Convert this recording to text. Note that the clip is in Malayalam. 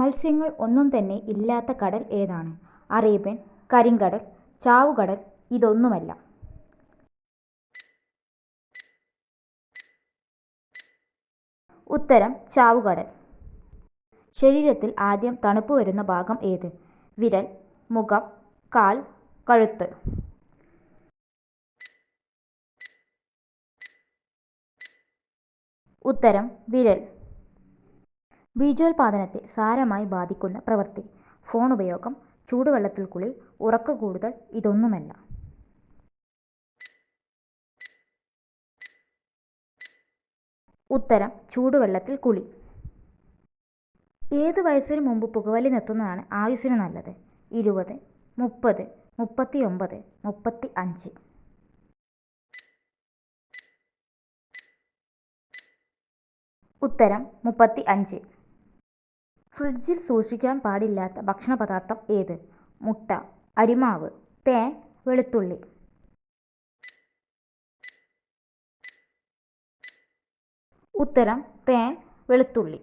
മത്സ്യങ്ങൾ ഒന്നും തന്നെ ഇല്ലാത്ത കടൽ ഏതാണ്? അറേബ്യൻ, കരിങ്കടൽ, ചാവുകടൽ, ഇതൊന്നുമല്ല. ഉത്തരം ചാവുകടൽ. ശരീരത്തിൽ ആദ്യം തണുപ്പ് വരുന്ന ഭാഗം ഏത്? വിരൽ, മുഖം, കാൽ, കഴുത്ത്. ഉത്തരം വിരൽ. ബീജോത്പാദനത്തെ സാരമായി ബാധിക്കുന്ന പ്രവൃത്തി. ഫോൺ ഉപയോഗം, ചൂടുവെള്ളത്തിൽ കുളി, ഉറക്കം കൂടുതൽ, ഇതൊന്നുമല്ല. ഉത്തരം ചൂടുവെള്ളത്തിൽ കുളി. ഏത് വയസ്സിന് മുമ്പ് പുകവലി നിർത്തുന്നതാണ് ആയുസ്സിന് നല്ലത്? 20, 30, 39, 35. ഉത്തരം 35. ഫ്രിഡ്ജിൽ സൂക്ഷിക്കാൻ പാടില്ലാത്ത ഭക്ഷണപദാർത്ഥം ഏത്? മുട്ട, അരിമാവ്, തേൻ, വെളുത്തുള്ളി. ഉത്തരം തേൻ, വെളുത്തുള്ളി.